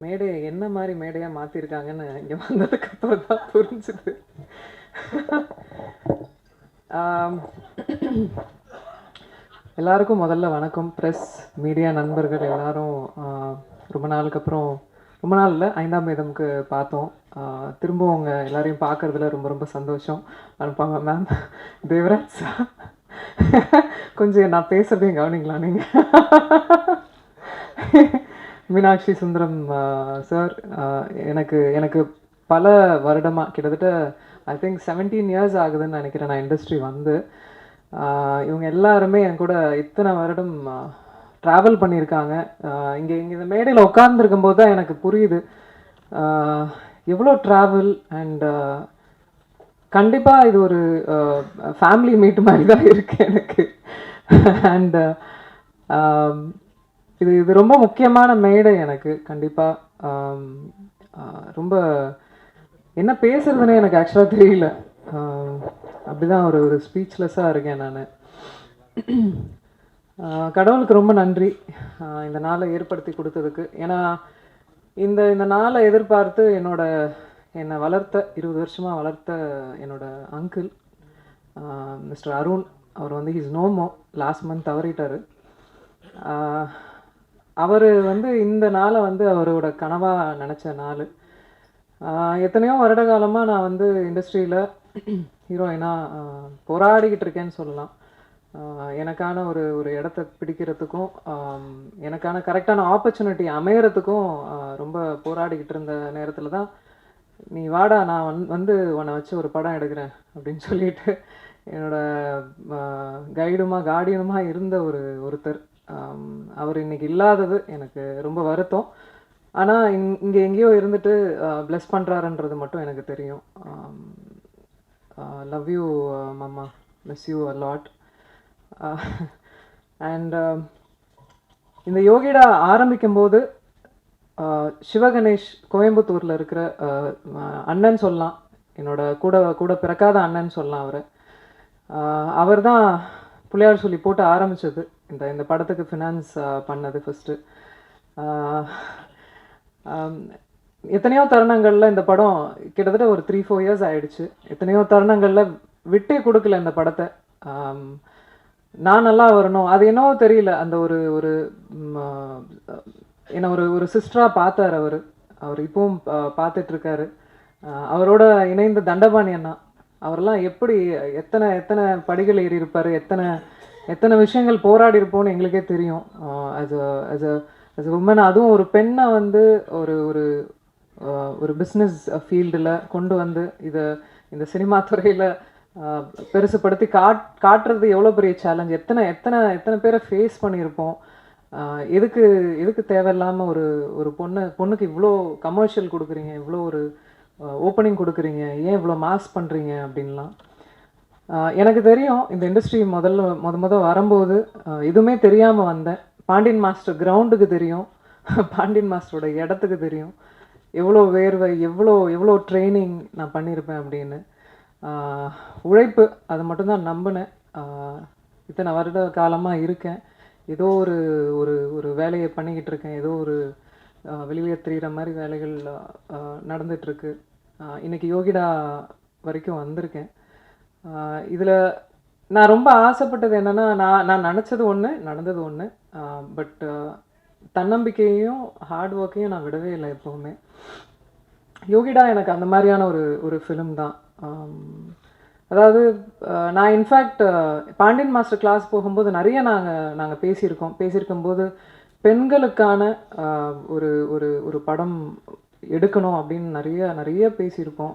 மேடைய என்ன மாதிரி மேடையாக மாற்றிருக்காங்கன்னு இங்கே வந்ததுக்கப்புறம் தான் புரிஞ்சுது. ஆம், எல்லாருக்கும் முதல்ல வணக்கம். ப்ரெஸ் மீடியா நண்பர்கள் எல்லாரும் ரொம்ப நாளுக்கு அப்புறம், ரொம்ப நாள் இல்லை, 5ஆம் வேதம்க்கு பார்த்தோம். திரும்ப உங்கள் எல்லாரையும் பார்க்குறதுல ரொம்ப ரொம்ப சந்தோஷம். அனுப்பாங்க மேம், தேவராஜ் sir. கொஞ்சம் நான் பேசுகிறதையும் கவனிங்களா நீங்கள்? மீனாட்சி சுந்தரம் சார், எனக்கு எனக்கு பல வருடமாக, கிட்டத்தட்ட ஐ திங்க் 17 இயர்ஸ் ஆகுதுன்னு நினைக்கிறேன் நான் இண்டஸ்ட்ரி வந்து. இவங்க எல்லாருமே என் கூட இத்தனை வருடம் ட்ராவல் பண்ணியிருக்காங்க. இங்கே இங்கே இந்த மேடையில் உட்கார்ந்துருக்கும் போது தான் எனக்கு புரியுது எவ்வளோ ட்ராவல். அண்ட் கண்டிப்பாக இது ஒரு ஃபேமிலி மீட் மாதிரி தான் இருக்குது எனக்கு. அண்ட் இது இது ரொம்ப முக்கியமான மேடை எனக்கு. கண்டிப்பாக ரொம்ப என்ன பேசுறதுன்னு எனக்கு ஆக்சுவலாக தெரியல. அப்படிதான் ஒரு ஒரு ஸ்பீச்லெஸ்ஸாக இருக்கேன் நான். கடவுளுக்கு ரொம்ப நன்றி இந்த நாளை ஏற்படுத்தி கொடுத்ததுக்கு. ஏன்னா இந்த இந்த நாளை எதிர்பார்த்து என்னை வளர்த்த 20 வருஷமாக வளர்த்த என்னோட அங்கிள் மிஸ்டர் அருண், அவர் வந்து ஹீஸ் நோமோ, லாஸ்ட் மந்த் தவறிட்டார். அவர் வந்து இந்த நாளை வந்து அவரோட கனவாக நினச்ச நாள். எத்தனையோ வருட காலமாக நான் வந்து இண்டஸ்ட்ரியில் ஹீரோயினாக போராடிக்கிட்டு இருக்கேன்னு சொல்லலாம். எனக்கான ஒரு ஒரு இடத்த பிடிக்கிறதுக்கும் எனக்கான கரெக்டான ஆப்பர்ச்சுனிட்டி அமையறதுக்கும் ரொம்ப போராடிக்கிட்டு இருந்த நேரத்தில் தான், நீ வாடா நான் வந்து உன்னை வச்சு ஒரு படம் எடுக்கிறேன் அப்படின்னு சொல்லிட்டு என்னோட கார்டியனுமா இருந்த ஒருத்தர். அவர் இன்னைக்கு இல்லாதது எனக்கு ரொம்ப வருத்தம். ஆனால் இங்கே எங்கேயோ இருந்துட்டு ப்ளஸ் பண்ணுறாருன்றது மட்டும் எனக்கு தெரியும். லவ் யூ மாமா, miss you a lot. And இந்த யோகிடா ஆரம்பிக்கும் போது சிவகணேஷ் கோயம்புத்தூரில் இருக்கிற அண்ணன் சொல்லலாம், என்னோட கூட கூட பிறக்காத அண்ணன் சொல்லலாம். அவர் தான் பிள்ளையார் சொல்லி போட்டு ஆரம்பித்தது. இந்த படத்துக்கு ஃபினான்ஸ் பண்ணது ஃபஸ்ட்டு. எத்தனையோ தருணங்களில் இந்த படம் கிட்டத்தட்ட ஒரு 3-4 இயர்ஸ் ஆயிடுச்சு. எத்தனையோ தருணங்களில் விட்டே கொடுக்கல இந்த படத்தை. நான் நல்லா வரணும், அது என்னவோ தெரியல, அந்த ஒரு ஒரு என்ன ஒரு ஒரு சிஸ்டராக பார்த்தார் அவர் இப்பவும் பார்த்துட்ருக்காரு. அவரோட இணைந்த தண்டபாணி அண்ணா, அவரெல்லாம் எப்படி எத்தனை எத்தனை படிகள் ஏறி இருப்பார், எத்தனை எத்தனை விஷயங்கள் போராடி இருப்போம்னு எங்களுக்கே தெரியும். ஆஸ் அ உமன், அதுவும் ஒரு பெண்ணை வந்து ஒரு ஒரு ஒரு பிஸ்னஸ் ஃபீல்டில் கொண்டு வந்து இந்த சினிமா துறையில் பெருசுப்படுத்தி காட்டுறது எவ்வளோ பெரிய சேலஞ்ச். எத்தனை எத்தனை எத்தனை பேரை ஃபேஸ் பண்ணியிருப்போம். எதுக்கு எதுக்கு தேவையில்லாமல் ஒரு பொண்ணுக்கு இவ்வளோ கமர்ஷியல் கொடுக்குறீங்க, இவ்வளோ ஒரு ஓப்பனிங் கொடுக்குறீங்க, ஏன் இவ்வளோ மாஸ் பண்ணுறீங்க அப்படின்லாம். எனக்கு தெரியும், இந்த இண்டஸ்ட்ரி முத வரும்போது எதுவுமே தெரியாமல் வந்தேன். பாண்டியன் மாஸ்டர் கிரவுண்டுக்கு தெரியும், பாண்டியன் மாஸ்டரோட இடத்துக்கு தெரியும், எவ்வளோ வேர்வை, எவ்வளோ எவ்வளோ ட்ரைனிங் நான் பண்ணியிருப்பேன் அப்படின்னு. உழைப்பு, அதை மட்டும்தான் நம்பினேன். இத்தனை வருட காலமாக இருக்கேன், ஏதோ ஒரு ஒரு ஒரு வேலையை பண்ணிக்கிட்டு இருக்கேன், ஏதோ ஒரு வெளியே தெரிகிற மாதிரி வேலைகள் நடந்துகிட்ருக்கு. இன்றைக்கி யோகிடா வரைக்கும் வந்திருக்கேன். இதில் நான் ரொம்ப ஆசைப்பட்டது என்னென்னா, நான் நினச்சது ஒன்று, நடந்தது ஒன்று. பட் தன்னம்பிக்கையையும் ஹார்ட் ஒர்க்கையும் நான் விடவே இல்லை எப்போவுமே. யோகிடா எனக்கு அந்த மாதிரியான ஒரு ஃபிலிம் தான். அதாவது நான் இன்ஃபேக்ட் பாண்டியன் மாஸ்டர் கிளாஸ் போகும்போது நிறைய நாங்கள் பேசியிருக்கும்போது பெண்களுக்கான ஒரு ஒரு ஒரு படம் எடுக்கணும் அப்படின்னு நிறைய நிறைய பேசியிருக்கோம்.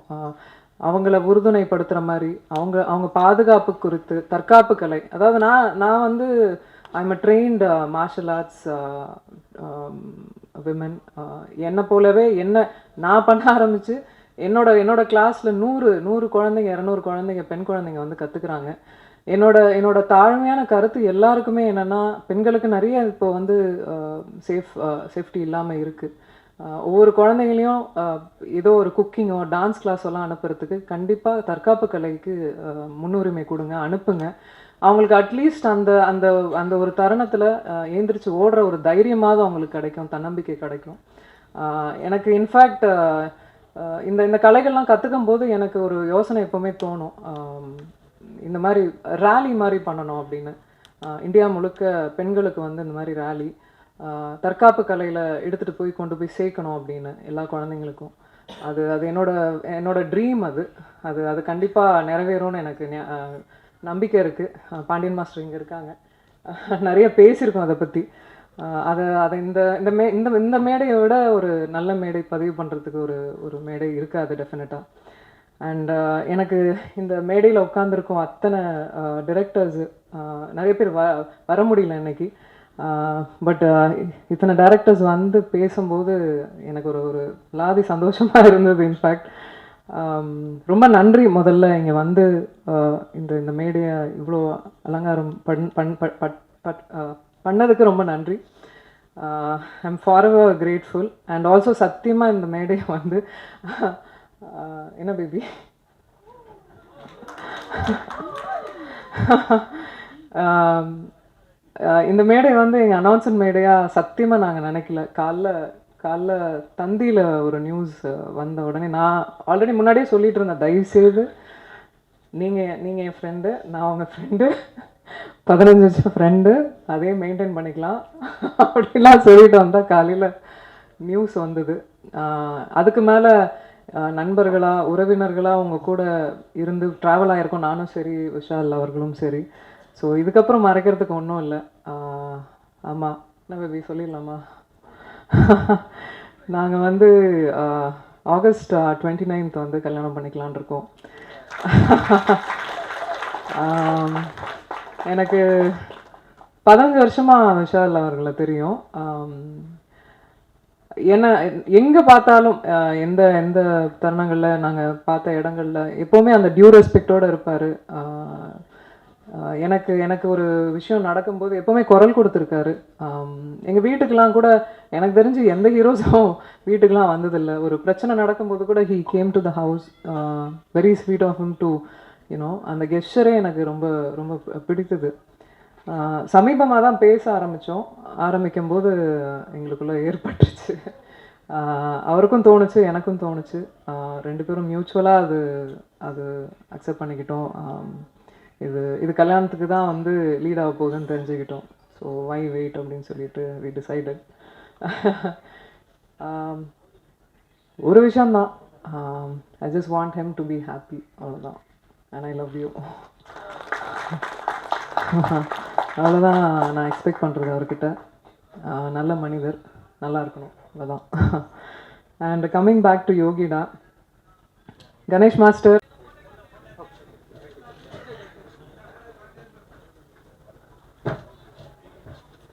அவங்கள உறுதுணைப்படுத்துகிற மாதிரி, அவங்க பாதுகாப்பு குறித்து, தற்காப்பு கலை. அதாவது நான் வந்து I'm a trained martial arts women. என்னை போலவே நான் பண்ண ஆரம்பித்து என்னோட கிளாஸில் 100 குழந்தைங்க, 200 குழந்தைங்க, பெண் குழந்தைங்க வந்து கற்றுக்குறாங்க. என்னோட தாழ்மையான கருத்து எல்லாருக்குமே என்னென்னா, பெண்களுக்கு நிறைய இப்போ வந்து சேஃப்டி இல்லாமல் இருக்குது. ஒவ்வொரு குழந்தைங்களையும் ஏதோ ஒரு குக்கிங்கோ டான்ஸ் கிளாஸெல்லாம் அனுப்புறதுக்கு கண்டிப்பாக தற்காப்பு கலைக்கு முன்னுரிமை கொடுங்க, அனுப்புங்க. அவங்களுக்கு அட்லீஸ்ட் அந்த அந்த அந்த ஒரு தருணத்தில் எழுந்திரிச்சு ஓடுற ஒரு தைரியமாவது அவங்களுக்கு கிடைக்கும், தன்னம்பிக்கை கிடைக்கும். எனக்கு இன்ஃபேக்ட் இந்த இந்த கலைகள்லாம் கற்றுக்கும் போது எனக்கு ஒரு யோசனை எப்போவுமே தோணும். இந்த மாதிரி ரேலி மாதிரி பண்ணணும் அப்படின்னு. இந்தியா முழுக்க பெண்களுக்கு வந்து இந்த மாதிரி ரேலி தற்காப்பு கலையில் எடுத்துகிட்டு போய் கொண்டு போய் சேர்க்கணும் அப்படின்னு எல்லா குழந்தைங்களுக்கும். அது அது என்னோட ட்ரீம். அது அது அது கண்டிப்பாக நிறைவேறும்னு எனக்கு நம்பிக்கை இருக்குது. பாண்டியன் மாஸ்டர் இங்கே இருக்காங்க, நிறைய பேசியிருக்கோம் அதை பற்றி. அதை அதை இந்த இந்த மே இந்த இந்த மேடையை விட ஒரு நல்ல மேடை பதிவு பண்ணுறதுக்கு ஒரு மேடை இருக்காது டெஃபினட்டாக. அண்ட் எனக்கு இந்த மேடையில் உட்காந்துருக்கோம் அத்தனை டிரெக்டர்ஸு, நிறைய பேர் வர முடியல இன்னைக்கு. பட் இத்தனை டைரக்டர்ஸ் வந்து பேசும்போது எனக்கு ஒரு லாதி சந்தோஷமாக இருந்தது. இன்ஃபேக்ட் ரொம்ப நன்றி முதல்ல இங்கே வந்து இந்த மேடையை இவ்வளோ அலங்காரம் பண்ணதுக்கு ரொம்ப நன்றி. I'm forever grateful. And also சத்தியமாக இந்த மேடையை வந்து என்ன பேபி இந்த மேடை வந்து எங்கள் அனௌன்ஸ்மெண்ட் மேடையாக சத்தியமாக நாங்கள் நினைக்கல. காலைல தந்தியில் ஒரு நியூஸ் வந்த உடனே நான் ஆல்ரெடி முன்னாடியே சொல்லிட்டு இருந்தேன், தயவுசெய்து நீங்கள் என் ஃப்ரெண்டு, நான் உங்கள் ஃப்ரெண்டு, 15 வருஷம் ஃப்ரெண்டு, அதே மெயின்டைன் பண்ணிக்கலாம் அப்படிலாம் சொல்லிட்டு வந்தால் காலையில் நியூஸ் வந்தது. அதுக்கு மேலே நண்பர்களாக உறவினர்களாக உங்கள் கூட இருந்து ட்ராவல் ஆகிருக்கோம், நானும் சரி விஷால் அவர்களும் சரி. ஸோ இதுக்கப்புறம் மறைக்கிறதுக்கு ஒன்றும் இல்லை. ஆமாம், என்ன பேபி சொல்லிடலாமா? நாங்கள் வந்து ஆகஸ்ட் 29th வந்து கல்யாணம் பண்ணிக்கலான் இருக்கோம். எனக்கு 15 வருஷமாக விஷால் அவர்களை தெரியும். ஏன்னா எங்கே பார்த்தாலும் எந்த எந்த தருணங்களில் நாங்கள் பார்த்த இடங்களில் எப்போவுமே அந்த டியூ ரெஸ்பெக்டோடு இருப்பார். எனக்கு ஒரு விஷயம் நடக்கும்போது எப்போவுமே குரல் கொடுத்துருக்காரு. எங்கள் வீட்டுக்கெலாம் கூட எனக்கு தெரிஞ்சு எந்த ஹீரோஸும் வீட்டுக்கெலாம் வந்ததில்லை. ஒரு பிரச்சனை நடக்கும்போது கூட he came to the house. Very sweet of him to you know. அந்த கெஸ்டரே எனக்கு ரொம்ப ரொம்ப பிடித்தது. சமீபமாக தான் பேச ஆரம்பிக்கும் போது எங்களுக்குள்ளே ஏற்பட்டுச்சு. அவருக்கும் தோணுச்சு, எனக்கும் தோணுச்சு. 2 பேரும் மியூச்சுவலாக அது அக்செப்ட் பண்ணிக்கிட்டோம். இது கல்யாணத்துக்கு தான் வந்து லீட் ஆக போகுதுன்னு தெரிஞ்சுக்கிட்டோம். ஸோ வை வெயிட் அப்படின்னு சொல்லிட்டு வி டிசைடட். ஒரு விஷயந்தான், I just want him to be happy, அவ்வளோதான். And I love you. அவ்வளோதான் நான் எக்ஸ்பெக்ட் பண்ணுறது அவர்கிட்ட. நல்ல மனிதர், நல்லா இருக்கணும், அவ்வளோதான். And coming back to Yogita, Ganesh master